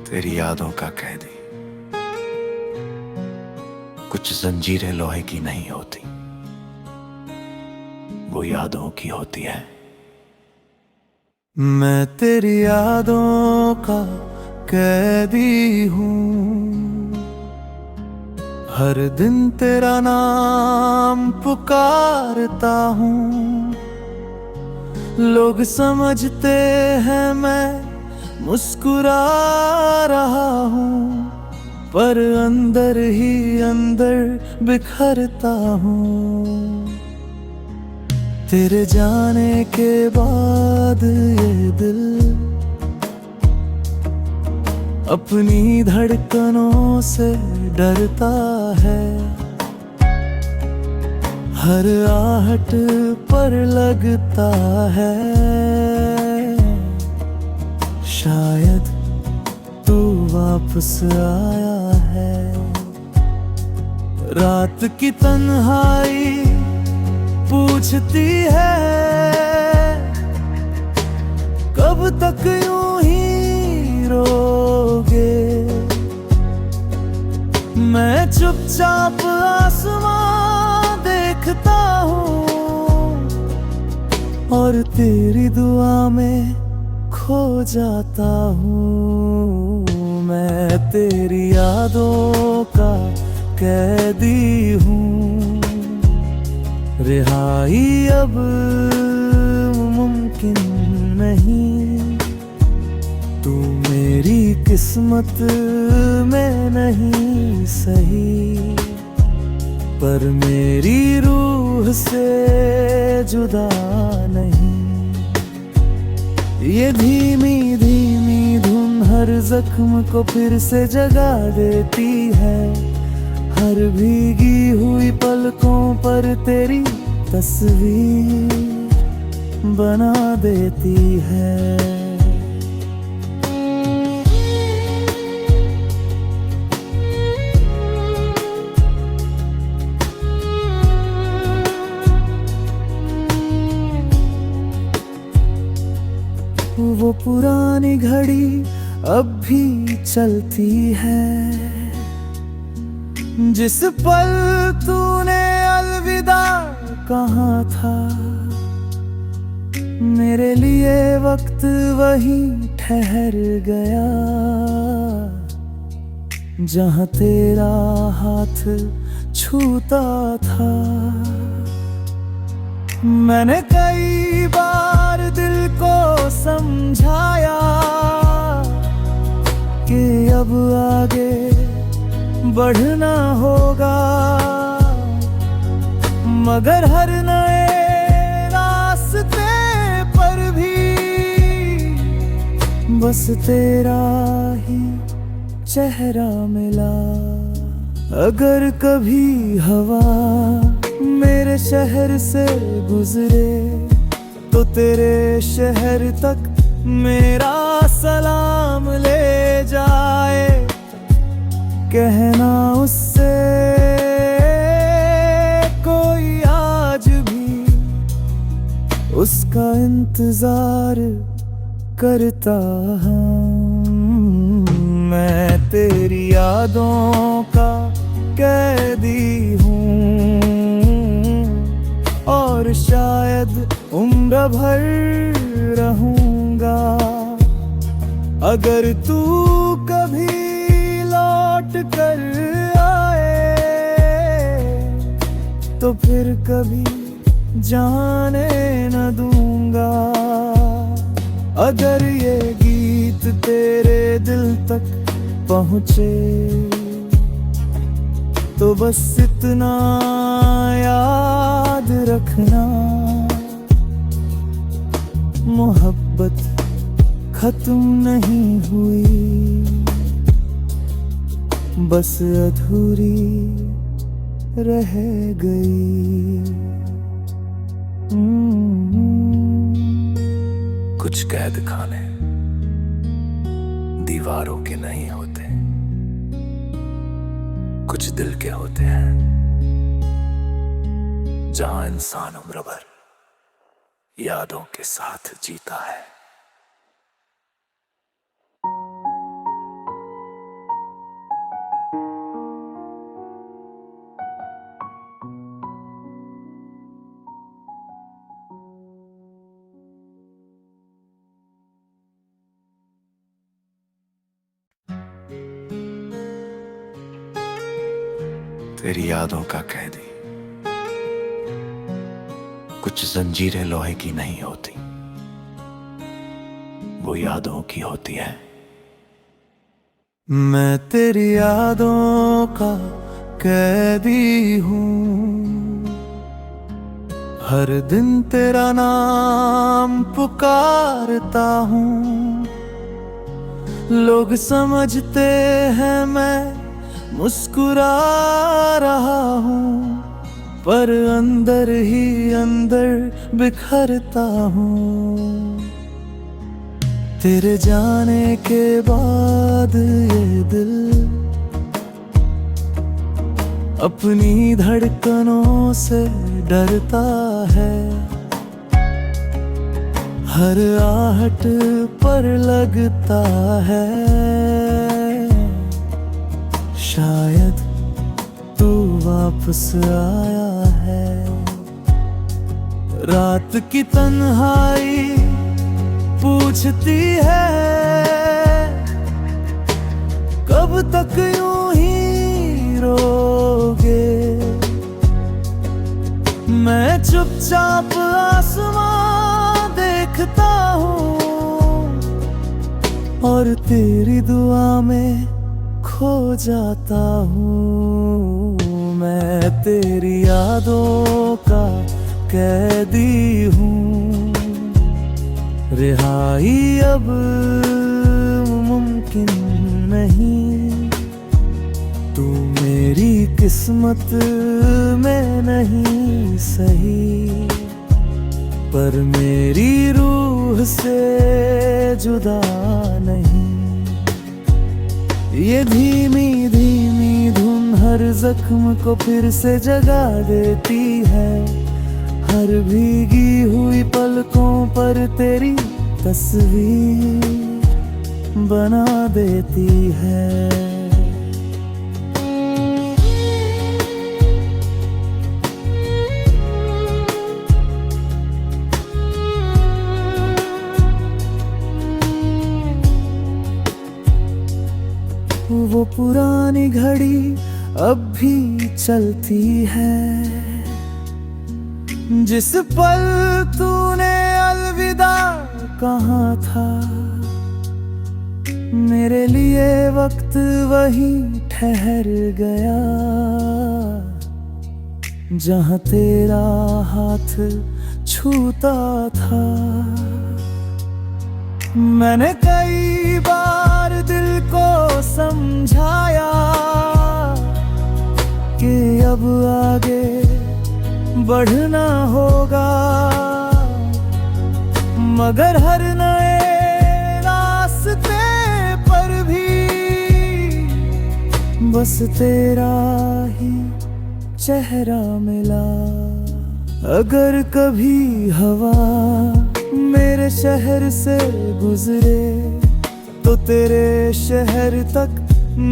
तेरी यादों का कैदी। कुछ जंजीरें लोहे की नहीं होती, वो यादों की होती है। मैं तेरी यादों का कैदी हूँ, हर दिन तेरा नाम पुकारता हूँ। लोग समझते हैं मैं मुस्कुरा रहा हूँ, पर अंदर ही अंदर बिखरता हूँ। तेरे जाने के बाद ये दिल अपनी धड़कनों से डरता है। हर आहट पर लगता है शायद तू वापस आया है। रात की तन्हाई पूछती है, कब तक यूं ही रोगे। मैं चुपचाप आसमां देखता हूँ और तेरी दुआ में खो जाता हूँ। मैं तेरी यादों का कैदी हूँ, रिहाई अब मुमकिन नहीं। तू मेरी किस्मत में नहीं सही, पर मेरी रूह से जुदा नहीं। ये धीमी धीमी धुन हर जख्म को फिर से जगा देती है। हर भीगी हुई पलकों पर तेरी तस्वीर बना देती है। वो पुरानी घड़ी अब भी चलती है, जिस पल तूने अलविदा कहा था। मेरे लिए वक्त वहीं ठहर गया, जहां तेरा हाथ छूता था। मैंने कई बार दिल को समझाया कि अब आगे बढ़ना होगा, मगर हर नए रास्ते पर भी बस तेरा ही चेहरा मिला। अगर कभी हवा मेरे शहर से गुजरे तो तेरे शहर तक मेरा सलाम ले जाए। कहना उससे कोई आज भी उसका इंतजार करता हूँ। मैं तेरी यादों का कैदी हूँ, और शायद उम्र भर रहूंगा। अगर तू कभी लौट कर आए तो फिर कभी जाने न दूंगा। अगर ये गीत तेरे दिल तक पहुँचे तो बस इतना याद रखना, मोहब्बत खत्म नहीं हुई, बस अधूरी रह गई। कुछ कैद खाने दीवारों के नहीं होते, कुछ दिल के होते हैं, जहां इंसान उम्र भर यादों के साथ जीता है। तेरी यादों का कैदी। कुछ जंजीरें लोहे की नहीं होती, वो यादों की होती है। मैं तेरी यादों का कैदी हूँ, हर दिन तेरा नाम पुकारता हूँ। लोग समझते हैं मैं मुस्कुरा रहा हूँ, पर अंदर ही अंदर बिखरता हूँ। तेरे जाने के बाद ये दिल अपनी धड़कनों से डरता है। हर आहट पर लगता है शायद तू वापस आया है। रात की तन्हाई पूछती है कब तक यूं ही रोगे। मैं चुपचाप आसमां देखता हूँ और तेरी दुआ में खो जाता हूँ। मैं तेरी यादों का कैदी हूँ, रिहाई अब मुमकिन नहीं। तू मेरी किस्मत में नहीं सही, पर मेरी रूह से जुदा नहीं। ये धीमी धीमी धुन हर जख्म को फिर से जगा देती है। हर भीगी हुई पलकों पर तेरी तस्वीर बना देती है। वो पुरानी घड़ी अब भी चलती है, जिस पल तूने अलविदा कहा था। मेरे लिए वक्त वही ठहर गया जहां तेरा हाथ छूता था। मैंने कई बार दिल को समझाया कि अब आगे बढ़ना होगा, मगर हर नए रास्ते पर भी बस तेरा ही चेहरा मिला। अगर कभी हवा मेरे शहर से गुजरे तो तेरे शहर तक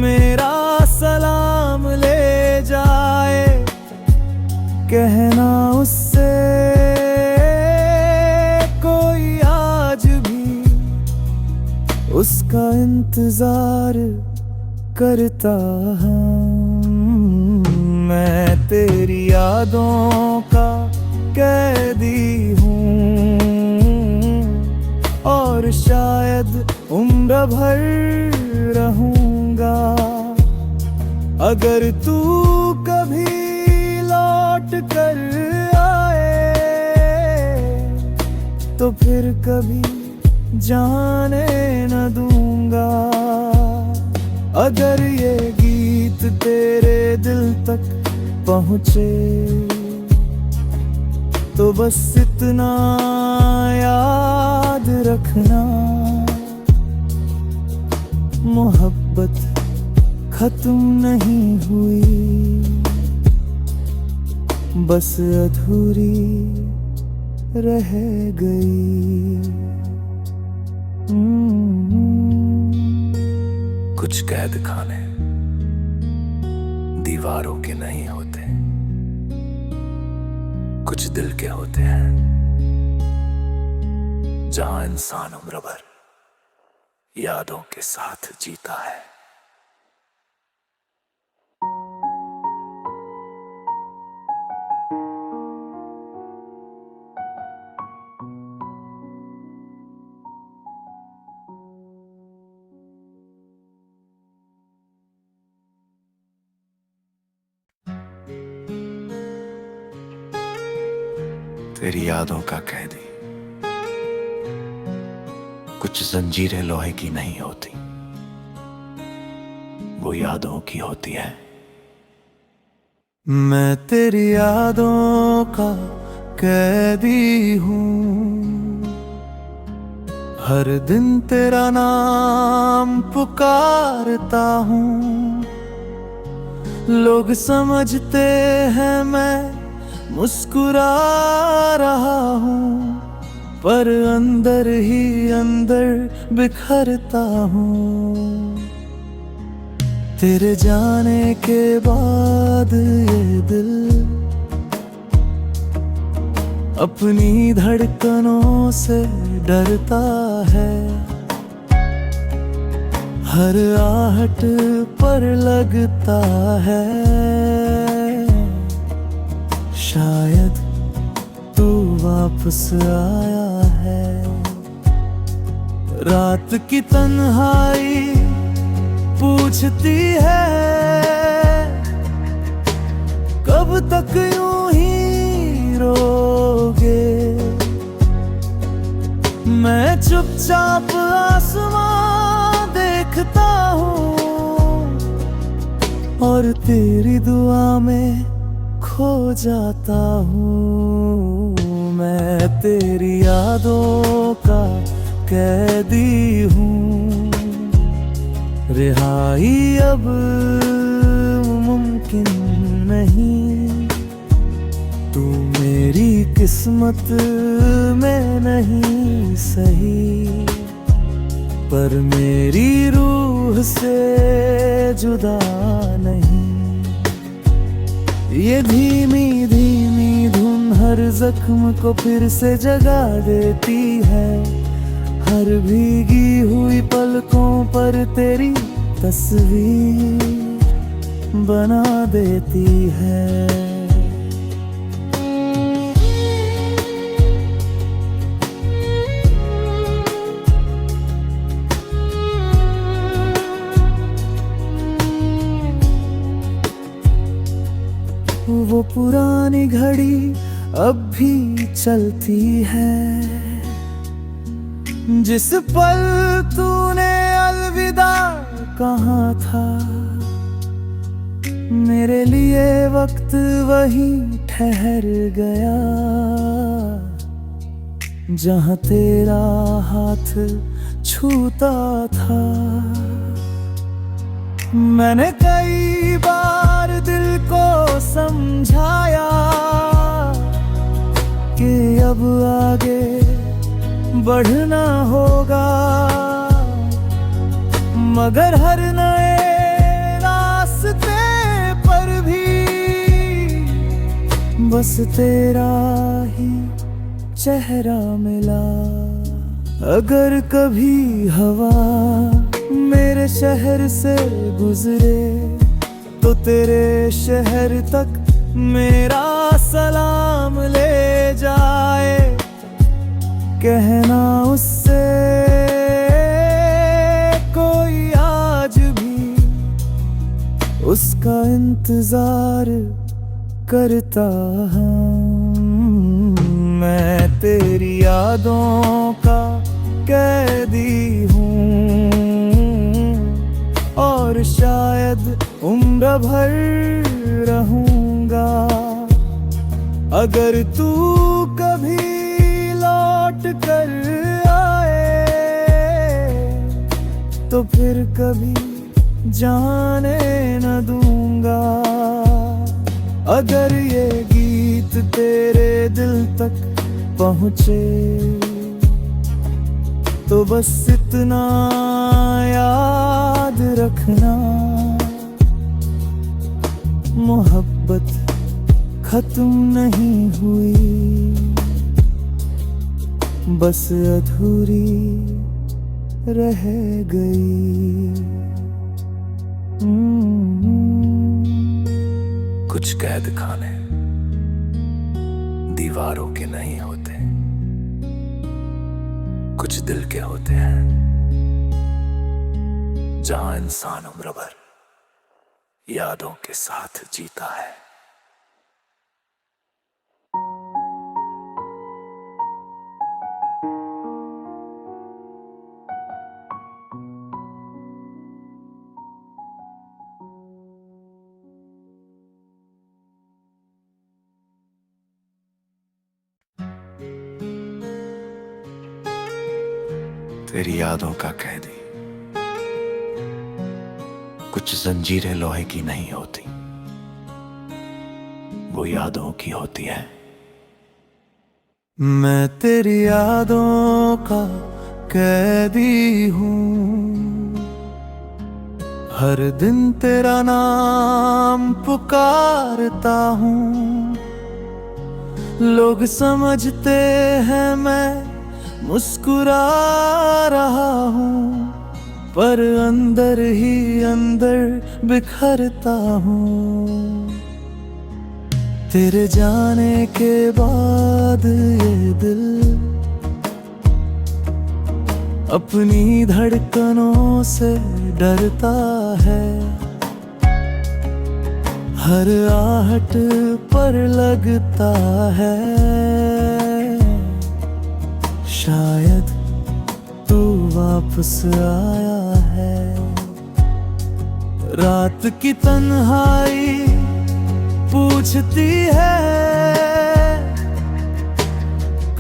मेरा सलाम ले जाए। कहना उससे कोई आज भी उसका इंतजार करता हूँ। मैं तेरी यादों का कैदी हूँ और शायद उम्र भर रहूंगा। अगर तू कभी लौट कर आए तो फिर कभी जाने न दूंगा। अगर ये गीत तेरे दिल तक पहुँचे तो बस इतना याद रखना, मोहब्बत खत्म नहीं हुई, बस अधूरी रह गई। कुछ कैद खाने दीवारों के नहीं होते, कुछ दिल के होते हैं जहां इंसान उम्र भर यादों के साथ जीता है। तेरी यादों का कैदी। कुछ जंजीरें लोहे की नहीं होती, वो यादों की होती है। मैं तेरी यादों का कैदी हूँ, हर दिन तेरा नाम पुकारता हूँ। लोग समझते हैं मैं मुस्कुरा रहा हूँ, पर अंदर ही अंदर बिखरता हूँ। तेरे जाने के बाद ये दिल अपनी धड़कनों से डरता है। हर आहट पर लगता है शायद तू वापस आया है। रात की तन्हाई पूछती है कब तक यूं ही रोगे। मैं चुपचाप आसमां देखता हूँ और तेरी दुआ में खो जाता हूँ। मैं तेरी यादों का कैदी हूँ, रिहाई अब मुमकिन नहीं। तू मेरी किस्मत में नहीं सही, पर मेरी रूह से जुदा नहीं। ये धीमी धीमी धुन हर जख्म को फिर से जगा देती है। हर भीगी हुई पलकों पर तेरी तस्वीर बना देती है। वो पुरानी घड़ी अब भी चलती है, जिस पल तूने अलविदा कहा था। मेरे लिए वक्त वही ठहर गया जहां तेरा हाथ छूता था। मैंने कई बार दिल को समझाया कि अब आगे बढ़ना होगा, मगर हर नए रास्ते पर भी बस तेरा ही चेहरा मिला। अगर कभी हवा मेरे शहर से गुजरे तो तेरे शहर तक मेरा सलाम ले जाए। कहना उससे कोई आज भी उसका इंतजार करता हूँ। मैं तेरी यादों का कैदी हूँ और शायद उम्र भर रहूंगा। अगर तू कभी लौट कर आए तो फिर कभी जाने न दूंगा। अगर ये गीत तेरे दिल तक पहुँचे तो बस इतना याद रखना, मोहब्बत खत्म नहीं हुई, बस अधूरी रह गई। कुछ कैद खाने दीवारों के नहीं होते, कुछ दिल के होते हैं जहां इंसान उम्र भर यादों के साथ जीता है। तेरी यादों का कैदी। कुछ जंजीरें लोहे की नहीं होती, वो यादों की होती है। मैं तेरी यादों का कैदी हूँ, हर दिन तेरा नाम पुकारता हूँ। लोग समझते हैं मैं मुस्कुरा रहा हूँ, पर अंदर ही अंदर बिखरता हूँ। तेरे जाने के बाद ये दिल अपनी धड़कनों से डरता है। हर आहट पर लगता है शायद तू वापस आया है। रात की तन्हाई पूछती है,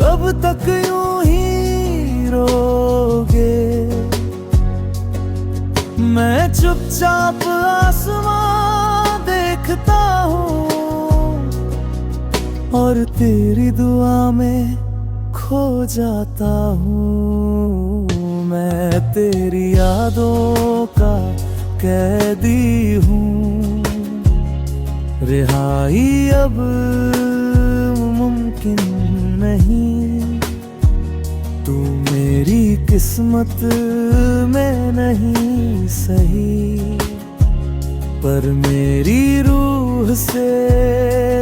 कब तक यूं ही रोगे। मैं चुपचाप आसमां देखता हूँ और तेरी दुआ में खो जाता हूँ। मैं तेरी यादों का कैदी हूँ, रिहाई अब मुमकिन नहीं। तू मेरी किस्मत में नहीं सही, पर मेरी रूह से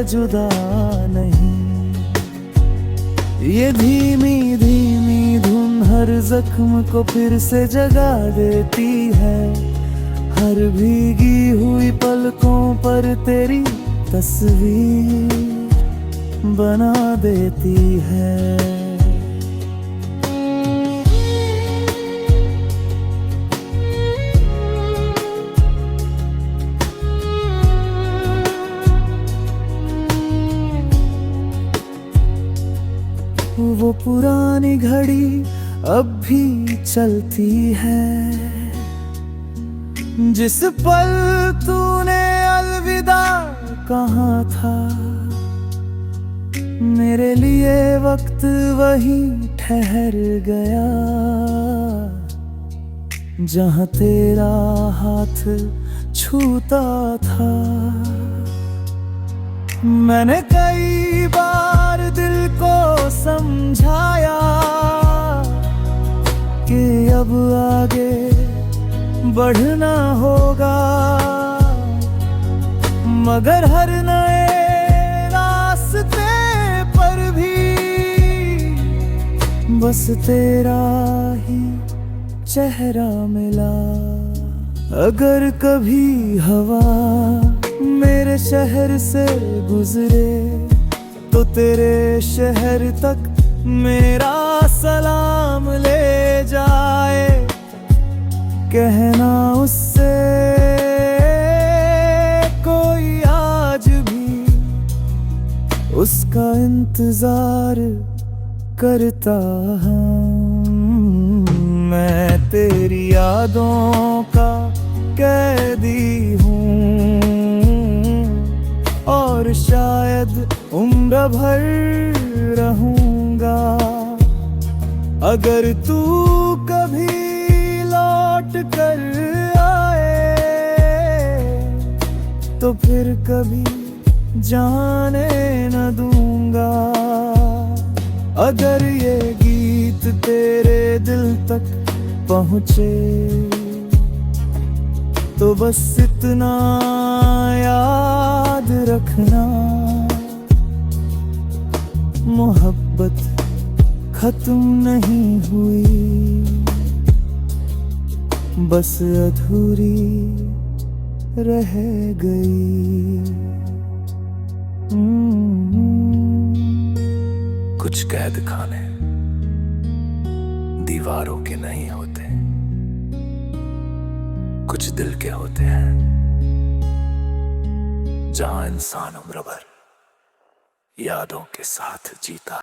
जुदा नहीं। ये धीमी धीमी धुन हर जख्म को फिर से जगा देती है। हर भीगी हुई पलकों पर तेरी तस्वीर बना देती है। वो पुरानी घड़ी अब भी चलती है, जिस पल तूने अलविदा कहा था। मेरे लिए वक्त वही ठहर गया, जहां तेरा हाथ छूता था। मैंने कई बार दिल को समझाया कि अब आगे बढ़ना होगा, मगर हर नए रास्ते पर भी बस तेरा ही चेहरा मिला। अगर कभी हवा मेरे शहर से गुजरे तो तेरे शहर तक मेरा सलाम ले जाए। कहना उससे कोई आज भी उसका इंतजार करता हूँ। मैं तेरी यादों का कैदी हूँ और शायद उम्र भर रहूंगा। अगर तू कभी लौट कर आए तो फिर कभी जाने न दूंगा। अगर ये गीत तेरे दिल तक पहुँचे तो बस इतना याद रखना, मोहब्बत खत्म नहीं हुई, बस अधूरी रह गई। कुछ कैद खाने दीवारों के नहीं होते, कुछ दिल के होते हैं, जहां इंसान उम्र भर यादों के साथ जीता।